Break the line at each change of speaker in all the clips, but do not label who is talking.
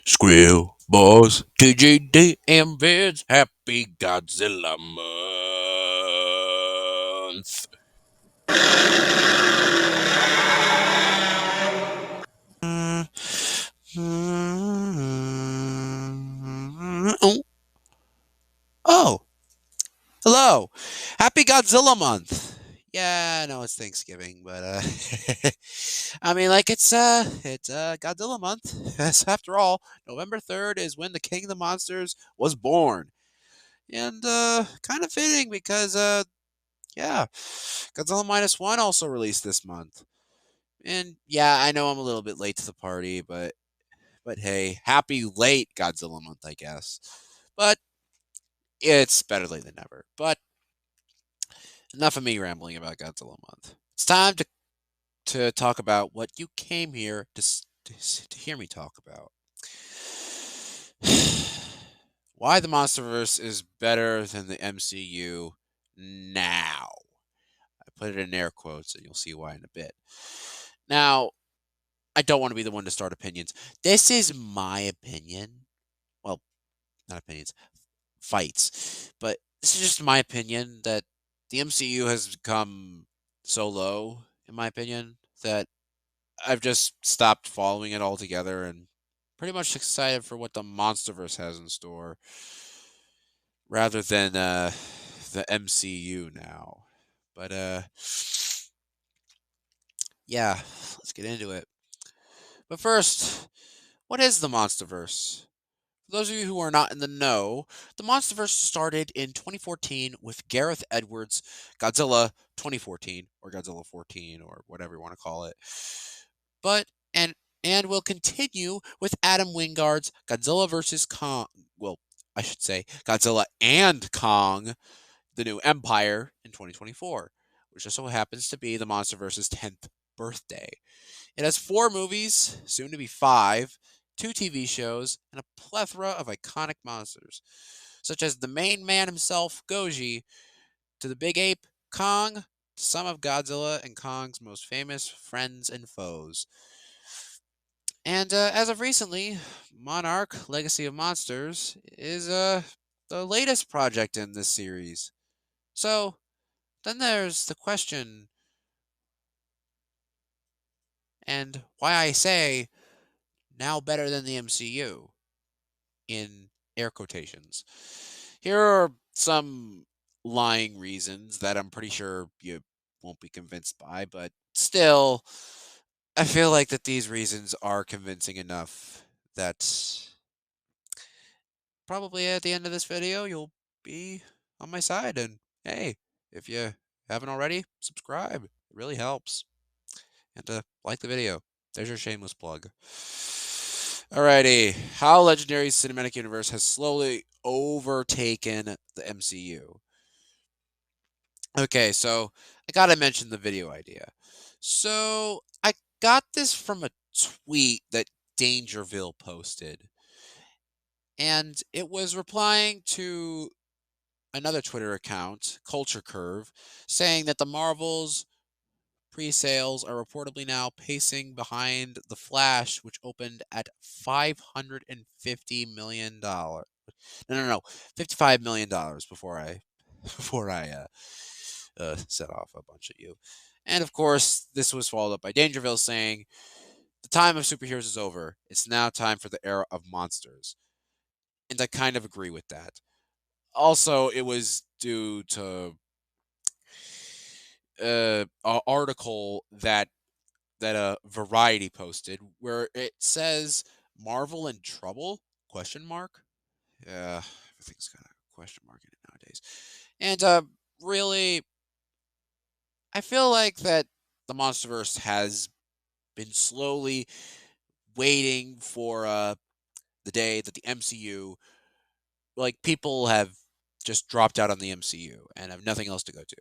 Skrill, boys, TGD, and Vids, happy Godzilla month. Oh, hello. Happy Godzilla month. Yeah, I know it's Thanksgiving, but I mean like it's Godzilla month. Yes, after all, November 3rd is when the King of the Monsters was born. And kind of fitting because yeah, Godzilla Minus One also released this month. And yeah, I know I'm a little bit late to the party, but hey, happy late Godzilla month, I guess. But it's better late than never. But enough of me rambling about Godzilla month. It's time to talk about what you came here to hear me talk about. Why the Monsterverse is better than the MCU now. I put it in air quotes, and you'll see why in a bit. Now, I don't want to be the one to start opinions. This is my opinion. Well, not opinions, fights. But this is just my opinion that the MCU has become so low, in my opinion, that I've just stopped following it altogether and pretty much excited for what the Monsterverse has in store rather than the MCU now. But yeah, let's get into it. But first, what is the Monsterverse? For those of you who are not in the know, the Monsterverse started in 2014 with Gareth Edwards' Godzilla 2014, or Godzilla 14, or whatever you want to call it. But and will continue with Adam Wingard's Godzilla vs. Kong. Well, I should say Godzilla and Kong, the New Empire in 2024, which just so happens to be the Monsterverse's 10th birthday. It has 4 movies, soon to be 5, 2 TV shows, and a plethora of iconic monsters, such as the main man himself, Goji, to the big ape, Kong, to some of Godzilla and Kong's most famous friends and foes. And as of recently, Monarch Legacy of Monsters is the latest project in this series. So then there's the question, and why I say now better than the MCU in air quotations. Here are some lying reasons that I'm pretty sure you won't be convinced by, but still, I feel like that these reasons are convincing enough that probably at the end of this video, you'll be on my side. And hey, if you haven't already, subscribe. It really helps. And like the video. There's your shameless plug. Alrighty. How Legendary's cinematic universe has slowly overtaken the MCU. Okay, so I gotta mention the video idea. So I got this from a tweet that Dangerville posted. And it was replying to another Twitter account, Culture Curve, saying that the Marvels pre-sales are reportedly now pacing behind The Flash, which opened at $550 million. No, $55 million before I before I set off a bunch of you. And of course, this was followed up by Dangerville saying, "The time of superheroes is over. It's now time for the era of monsters." And I kind of agree with that. Also, it was due to an article that Variety posted where it says Marvel in trouble? Question mark. Yeah, everything's got a question mark in it nowadays. And really, I feel like that the MonsterVerse has been slowly waiting for the day that the MCU, like people have just dropped out on the MCU and have nothing else to go to.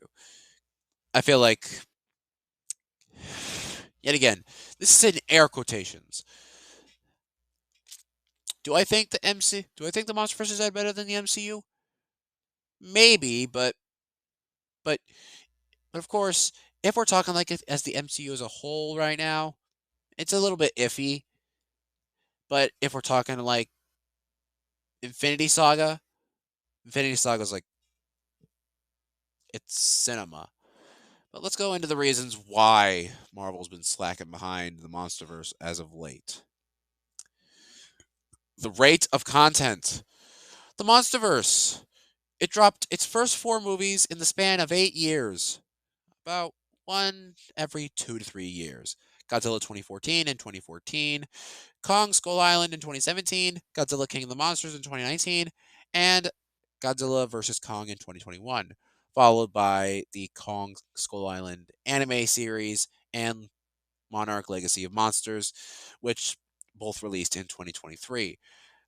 I feel like, yet again, this is in air quotations. Do I think the MonsterVerse is better than the MCU? Maybe, but but of course, if we're talking like as the MCU as a whole right now, it's a little bit iffy But if we're talking like Infinity Saga, Infinity Saga is like it's cinema. But let's go into the reasons why Marvel's been slacking behind the MonsterVerse as of late. The rate of content. The MonsterVerse. It dropped its first 4 movies in the span of 8 years. About one every 2 to 3 years. Godzilla 2014 in 2014, Kong Skull Island in 2017, Godzilla King of the Monsters in 2019, and Godzilla vs. Kong in 2021, followed by the Kong Skull Island anime series and Monarch Legacy of Monsters, which both released in 2023.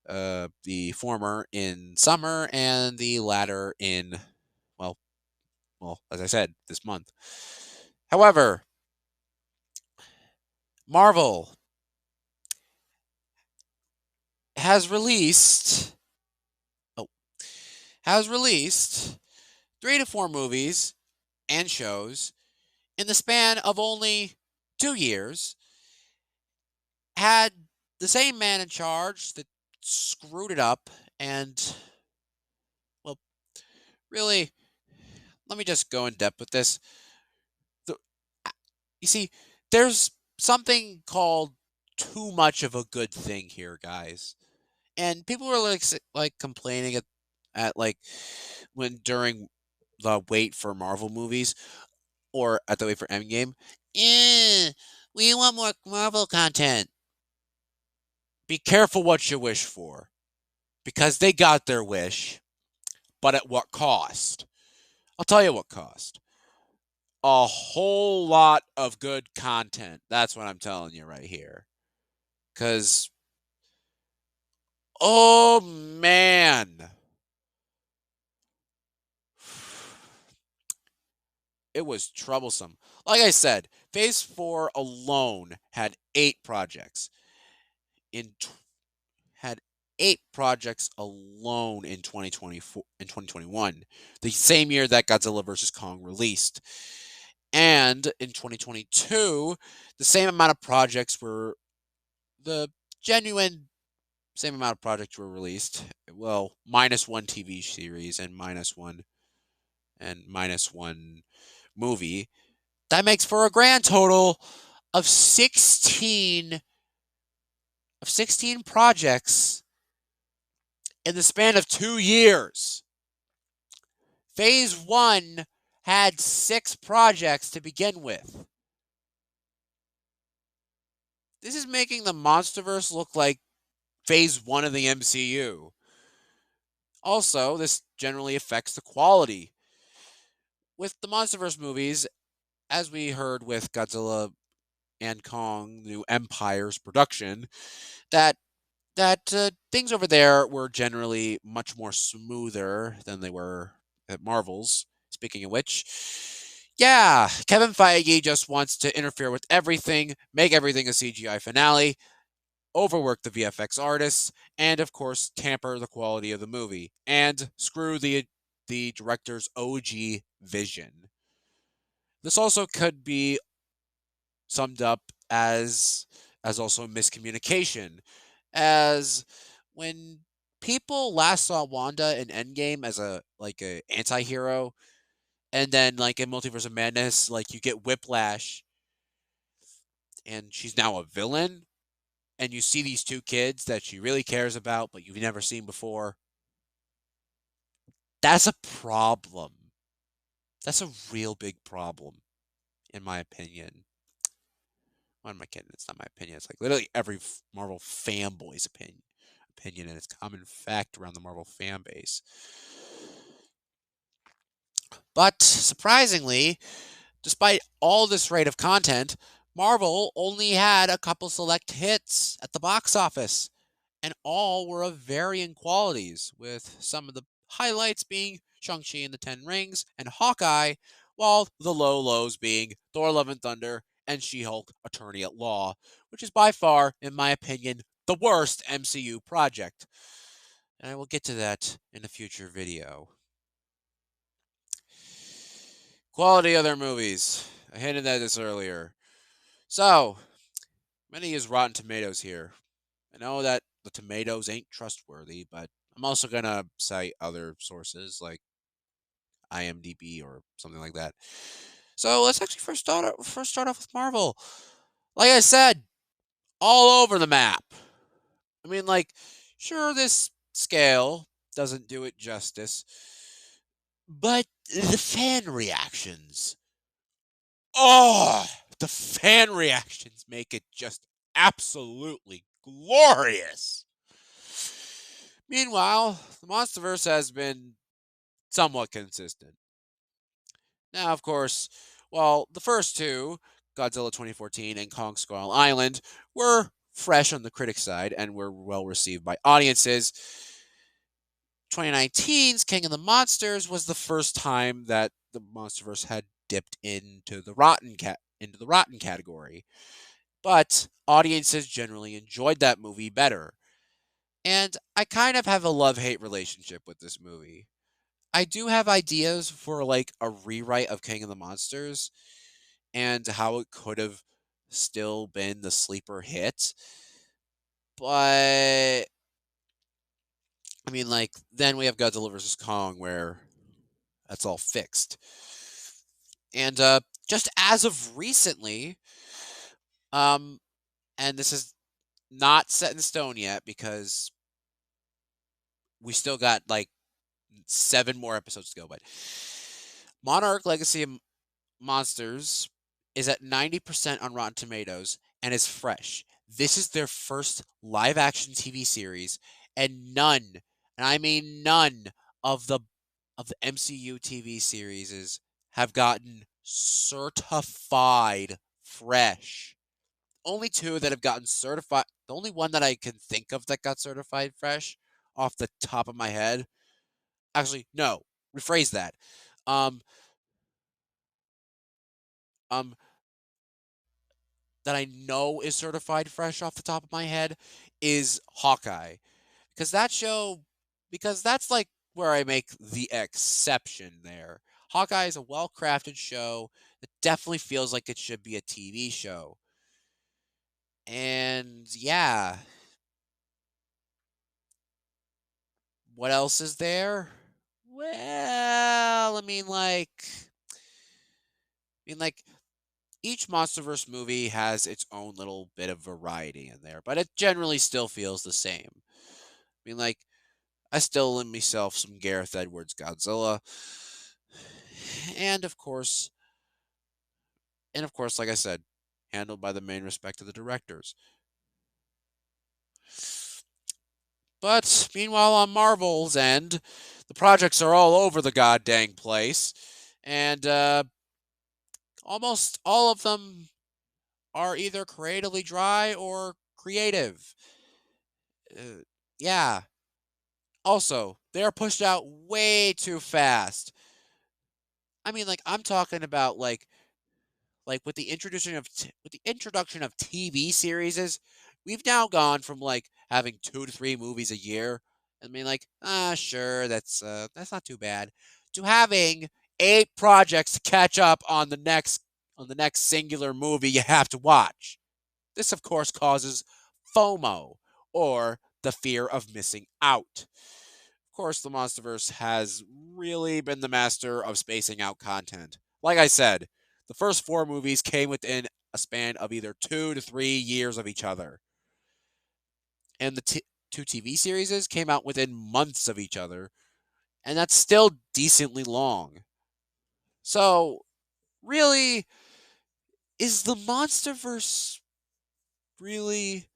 The former in summer and the latter in, well, as I said, this month. However, Marvel has released oh, has released 3 to 4 movies and shows in the span of only 2 years, had the same man in charge that screwed it up, and, well, really, let me just go in depth with this. The, you see, there's something called too much of a good thing here, guys. And people were like complaining at like when during the wait for Marvel movies or at the wait for Endgame. We want more Marvel content. Be careful what you wish for, because they got their wish, but at what cost? I'll tell you what cost. A whole lot of good content. That's what I'm telling you right here. Because, oh man, it was troublesome. Like I said, Phase 4 alone had 8 projects. In had 8 projects alone in 2024 in 2021, the same year that Godzilla vs. Kong released. And in 2022, the same amount of projects were the genuine same amount of projects were released. Well, minus one TV series and minus one movie. That makes for a grand total of 16 projects in the span of 2 years. Phase 1 had 6 projects to begin with. This is making the Monsterverse look like Phase 1 of the MCU. Also, this generally affects the quality. With the Monsterverse movies, as we heard with Godzilla and Kong, New Empire's production, that things over there were generally much more smoother than they were at Marvel's. Speaking of which, yeah, Kevin Feige just wants to interfere with everything, make everything a CGI finale, overwork the VFX artists, and of course tamper the quality of the movie, and screw the director's OG vision. This also could be summed up as also miscommunication, as when people last saw Wanda in Endgame as a anti-hero, and then like in Multiverse of Madness, like you get Whiplash and she's now a villain, and you see these 2 kids that she really cares about but you've never seen before. That's a problem. That's a real big problem, in my opinion. What am I kidding? It's not my opinion. It's like literally every Marvel fanboy's opinion, and it's common fact around the Marvel fan base. But surprisingly, despite all this rate of content, Marvel only had a couple select hits at the box office, and all were of varying qualities, with some of the highlights being Shang-Chi and the Ten Rings and Hawkeye, while the low lows being Thor Love and Thunder and She-Hulk Attorney at Law, which is by far, in my opinion, the worst MCU project. And I will get to that in a future video. Quality of their movies. I hinted at this earlier. So, many use Rotten Tomatoes here. I know that the tomatoes ain't trustworthy, but I'm also gonna cite other sources like IMDb or something like that. So let's actually first start off with Marvel. Like I said, all over the map. I mean, like, sure, this scale doesn't do it justice, but the fan reactions. Oh, the fan reactions make it just absolutely glorious. Meanwhile, the Monsterverse has been somewhat consistent. Now, of course, while the first two, Godzilla 2014 and Kong Skull Island, were fresh on the critic side and were well received by audiences, 2019's King of the Monsters was the first time that the MonsterVerse had dipped into the rotten category. But audiences generally enjoyed that movie better. And I kind of have a love-hate relationship with this movie. I do have ideas for like a rewrite of King of the Monsters and how it could have still been the sleeper hit. But I mean, like, then we have Godzilla vs. Kong where that's all fixed. And just as of recently, um, and this is not set in stone yet because we still got like 7 more episodes to go, but Monarch Legacy of Monsters is at 90% on Rotten Tomatoes and is fresh. This is their first live action TV series, and none, and I mean none, of the MCU TV series have gotten certified fresh. Only two that have gotten certified. The only one that I can think of that got certified fresh off the top of my head. Actually, no. Rephrase that. Um, um, that I know is certified fresh off the top of my head is Hawkeye. Because that show, because that's like where I make the exception there. Hawkeye is a well crafted show that definitely feels like it should be a TV show. And yeah, what else is there? Well, I mean, like, each MonsterVerse movie has its own little bit of variety in there, but it generally still feels the same. I mean, like, I still lend myself some Gareth Edwards Godzilla, and of course, like I said, handled by the main respect of the directors. But meanwhile, on Marvel's end, the projects are all over the goddamn place, and almost all of them are either creatively dry or creative. Uh, yeah. Also, they are pushed out way too fast. I mean, like, I'm talking about like with the introduction of TV series, we've now gone from like having 2 to 3 movies a year. I mean, like, sure, that's not too bad, to having 8 projects to catch up on the next singular movie you have to watch. This, of course, causes FOMO, or the fear of missing out. Of course, the Monsterverse has really been the master of spacing out content. Like I said, the first 4 movies came within a span of either 2 to 3 years of each other, and the 2 TV series came out within months of each other, and that's still decently long. So, really, is the Monsterverse really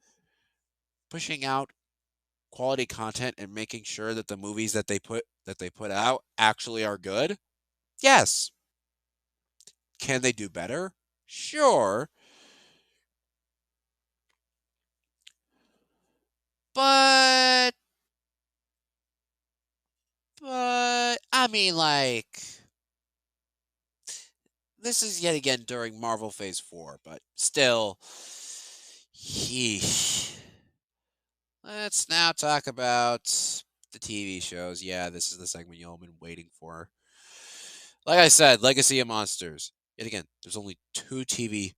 pushing out quality content and making sure that the movies that they put out actually are good? Yes. Can they do better? Sure. But I mean, like, this is yet again during Marvel Phase 4, but still, yeesh. Let's now talk about the TV shows. Yeah, this is the segment y'all been waiting for. Like I said, Legacy of Monsters. Yet again, there's only 2 TV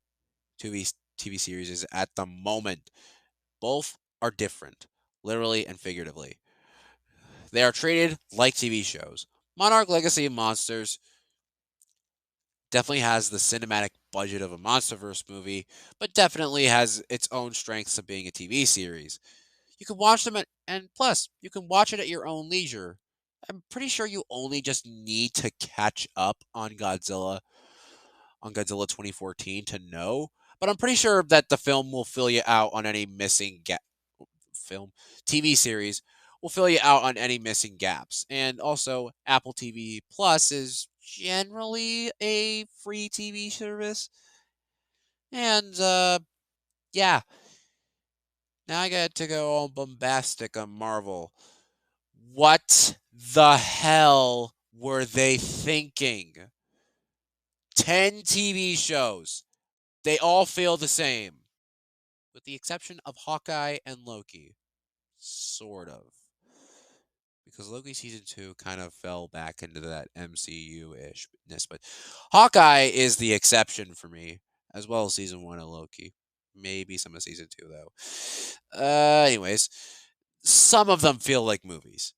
series at the moment. Both are different, literally and figuratively. They are treated like TV shows. Monarch Legacy of Monsters definitely has the cinematic budget of a Monsterverse movie, but definitely has its own strengths of being a TV series. You can watch them and plus, you can watch it at your own leisure. I'm pretty sure you only just need to catch up on Godzilla 2014 to know, but I'm pretty sure that the film will fill you out on any missing film TV series will fill you out on any missing gaps. And also, Apple TV Plus is generally a free TV service. And yeah, now I got to go all bombastic on Marvel. What the hell were they thinking? 10 TV shows. They all feel the same, with the exception of Hawkeye and Loki. Sort of. Because Loki season 2 kind of fell back into that MCU ishness. But Hawkeye is the exception for me, as well as season 1 of Loki. Maybe some of season 2, though. Anyways, some of them feel like movies.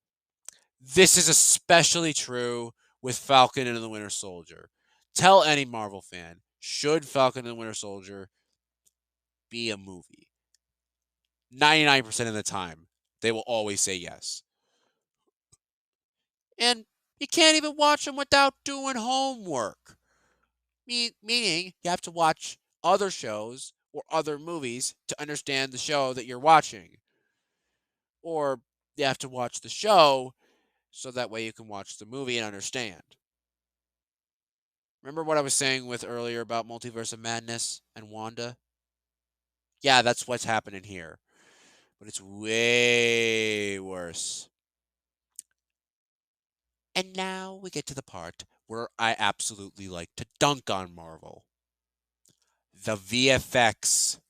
This is especially true with Falcon and the Winter Soldier. Tell any Marvel fan, should Falcon and the Winter Soldier be a movie? 99% of the time, they will always say yes. And you can't even watch them without doing homework. Meaning, you have to watch other shows or other movies to understand the show that you're watching. Or you have to watch the show so that way you can watch the movie and understand. Remember what I was saying with earlier about Multiverse of Madness and Wanda? Yeah, that's what's happening here. But it's way worse. And now we get to the part where I absolutely like to dunk on Marvel. The VFX.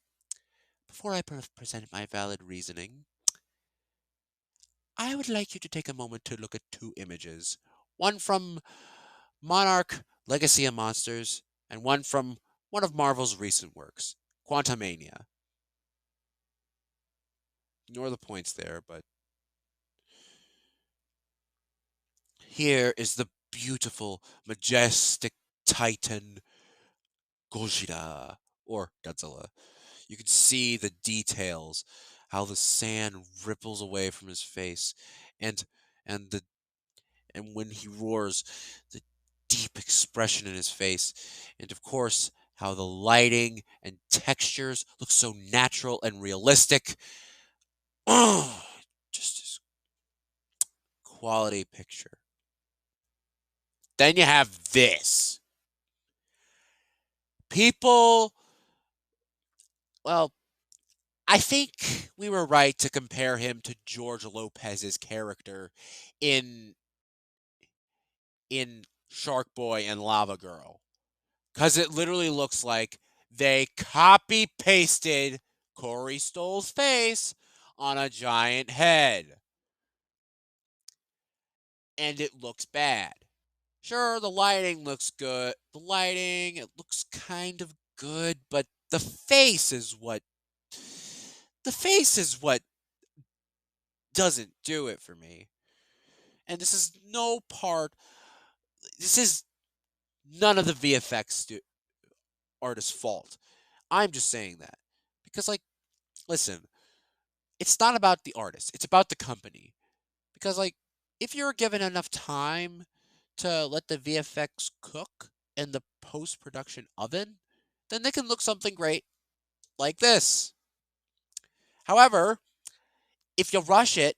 Before I present my valid reasoning, I would like you to take a moment to look at two images. One from Monarch Legacy of Monsters, and one from one of Marvel's recent works, Quantumania. Ignore the points there, but here is the beautiful, majestic Titan Gojira, or Godzilla. You can see the details, how the sand ripples away from his face, and and the and when he roars, the deep expression in his face, and of course, how the lighting and textures look so natural and realistic. Oh, just this quality picture. Then you have this. People, well, I think we were right to compare him to George Lopez's character in Shark Boy and Lava Girl. Because it literally looks like they copy pasted Corey Stoll's face on a giant head. And it looks bad. Sure, the lighting looks good. It looks kind of good, but the face is what doesn't do it for me. And this is none of the artist's fault. I'm just saying that. Because, like, listen, it's not about the artist, it's about the company. Because, like, if you're given enough time to let the VFX cook in the post production oven, then they can look something great like this. However, if you rush it,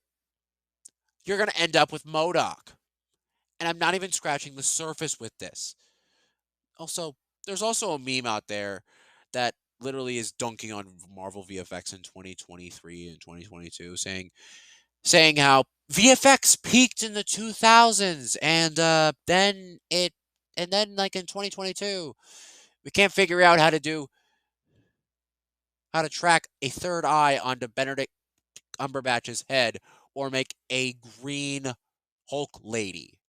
you're going to end up with MODOK. And I'm not even scratching the surface with this. Also, there's also a meme out there that literally is dunking on Marvel VFX in 2023 and 2022, saying how VFX peaked in the 2000s, and then like in 2022, we can't figure out how to track a third eye onto Benedict Cumberbatch's head or make a green Hulk lady.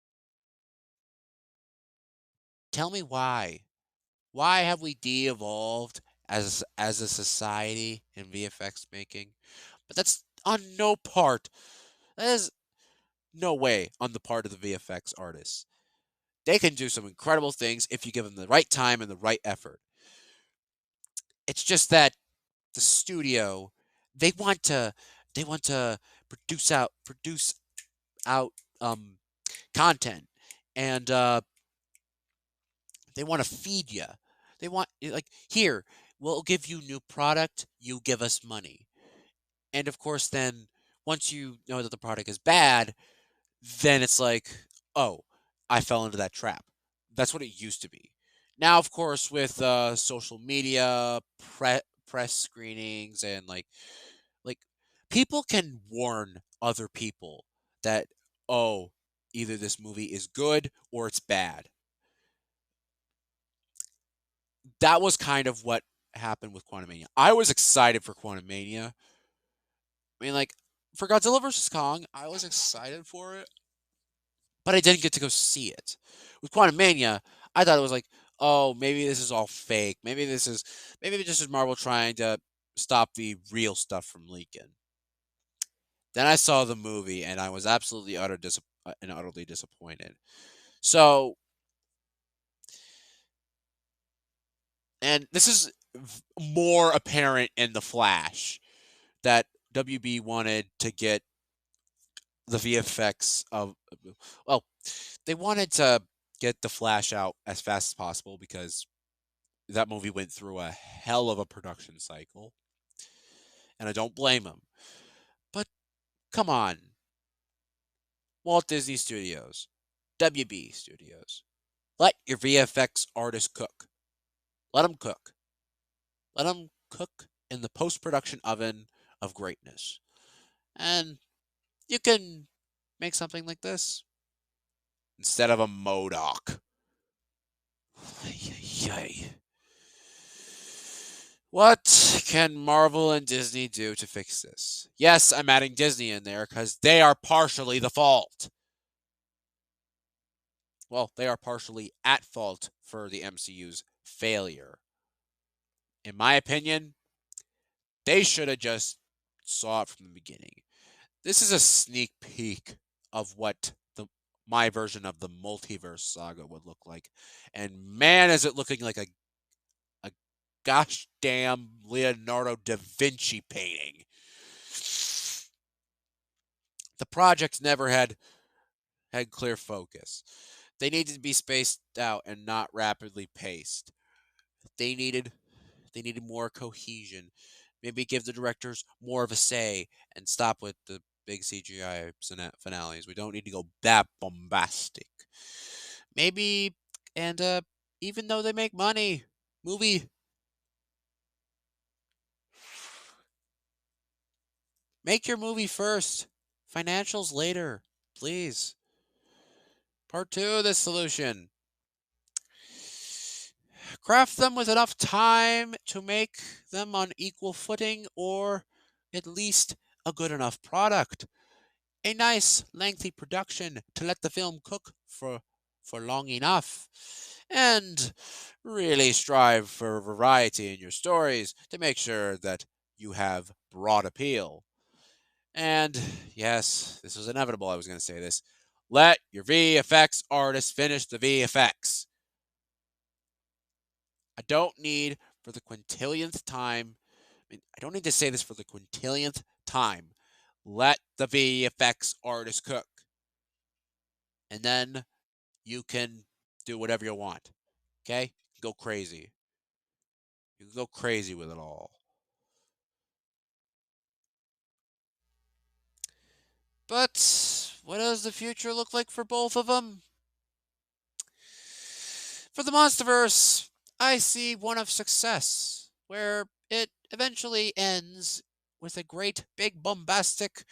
Tell me why. Why have we de-evolved as a society in VFX making? But that's on no part. That is no way on the part of the VFX artists. They can do some incredible things if you give them the right time and the right effort. It's just that the studio, they want to they want to produce out content, and they want to feed you. They want, like, here, we'll give you new product, you give us money. And of course, then once you know that the product is bad, then it's like, oh, I fell into that trap. That's what it used to be. Now, of course, with social media, press screenings, and like people can warn other people that, oh, either this movie is good or it's bad. That was kind of what happened with Quantumania. I was excited for Quantumania. I mean, like, for Godzilla vs. Kong, I was excited for it, but I didn't get to go see it. With Quantumania, I thought it was like, oh, maybe this is all fake. Maybe this is Marvel trying to stop the real stuff from leaking. Then I saw the movie, and I was absolutely utterly disappointed. So, and this is more apparent in The Flash, that WB wanted to get the VFX of, well, they wanted to get the Flash out as fast as possible because that movie went through a hell of a production cycle, and I don't blame them. But come on, Walt Disney Studios, WB Studios, let your VFX artists cook. Let them cook. Let them cook in the post-production oven of greatness, and you can make something like this instead of a Modoc. Yay. What can Marvel and Disney do to fix this? Yes, I'm adding Disney in there because they are partially the fault. Well, they are partially at fault for the MCU's failure. In my opinion, they should have just saw it from the beginning. This is a sneak peek of what my version of the multiverse saga would look like. And man, is it looking like a gosh damn Leonardo da Vinci painting. The project never had clear focus. They needed to be spaced out and not rapidly paced. They needed more cohesion. Maybe give the directors more of a say and stop with the big CGI finales. We don't need to go that bombastic. Maybe, and even though they make money, movie, make your movie first. Financials later, please. Part 2 of this solution. Craft them with enough time to make them on equal footing, or at least a good enough product. A nice, lengthy production to let the film cook for long enough. And really strive for variety in your stories to make sure that you have broad appeal. And yes, this was inevitable, I was going to say this. Let your VFX artists finish the VFX. I don't need, for the quintillionth time, I don't need to say this for the quintillionth time. Let the VFX artist cook. And then you can do whatever you want. Okay? Go crazy. You can go crazy with it all. But what does the future look like for both of them? For the Monsterverse, I see one of success, where it eventually ends with a great big bombastic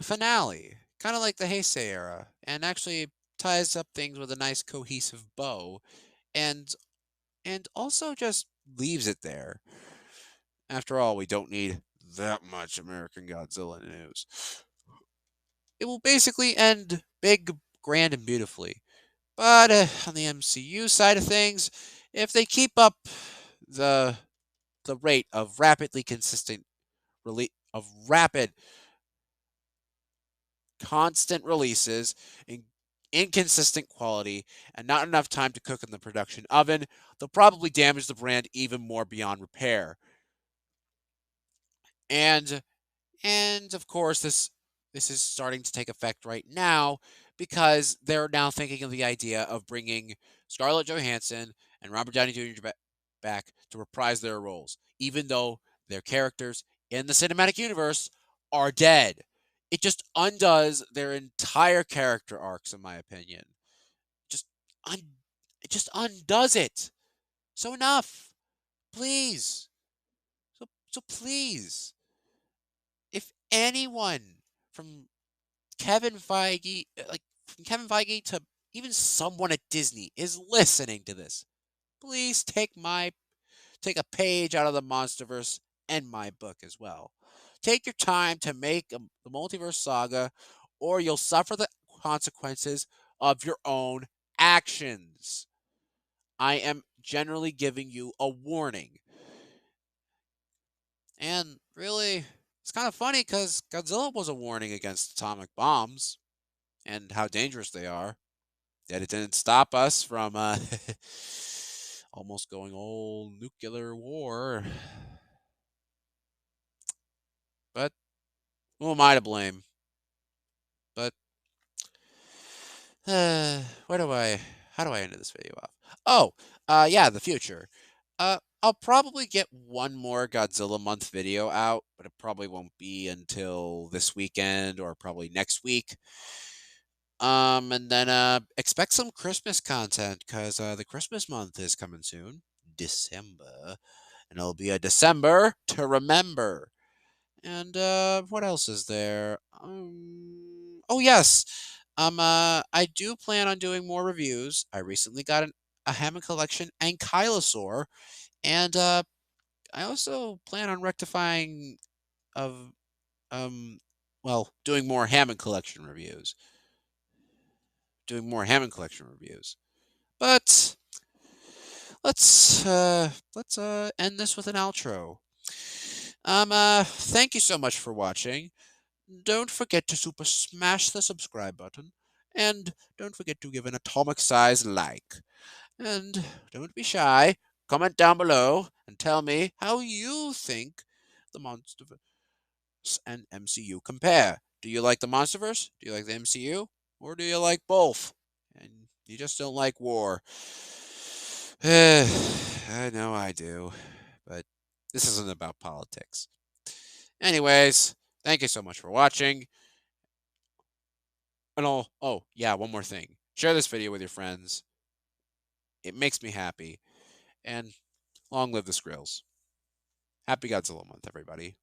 finale, kind of like the Heisei era, and actually ties up things with a nice cohesive bow, and also just leaves it there. After all, we don't need that much American Godzilla news. It will basically end big, grand, and beautifully. But on the MCU side of things, if they keep up the the rate of rapid constant releases in inconsistent quality and not enough time to cook in the production oven, they'll probably damage the brand even more beyond repair. And of course this is starting to take effect right now because they're now thinking of the idea of bringing Scarlett Johansson and Robert Downey Jr. Back to reprise their roles, even though their characters in the cinematic universe are dead. It just undoes their entire character arcs, in my opinion. Just un- it just undoes it. So enough, please. So please, if anyone from Kevin Feige, like from Kevin Feige to even someone at Disney is listening to this, please take a page out of the Monsterverse and my book as well. Take your time to make the multiverse saga, or you'll suffer the consequences of your own actions. I am generally giving you a warning. And really, it's kind of funny because Godzilla was a warning against atomic bombs and how dangerous they are. Yet it didn't stop us from almost going all nuclear war. But who am I to blame? But where do I? How do I end this video off? Oh, yeah, the future. I'll probably get one more Godzilla month video out, but it probably won't be until this weekend or probably next week. And then expect some Christmas content because the Christmas month is coming soon, December, and it'll be a December to remember. And what else is there? Oh yes, I do plan on doing more reviews. I recently got a Hammond collection Ankylosaur, and I also plan on rectifying of doing more Hammond collection reviews. But let's end this with an outro. Thank you so much for watching. Don't forget to super smash the subscribe button, and don't forget to give an atomic size like. And don't be shy. Comment down below and tell me how you think the Monsterverse and MCU compare. Do you like the Monsterverse? Do you like the MCU? Or do you like both? And you just don't like war. I know I do, but this isn't about politics. Anyways, thank you so much for watching. And oh, yeah, one more thing. Share this video with your friends. It makes me happy. And long live the Skrills. Happy Godzilla month, everybody.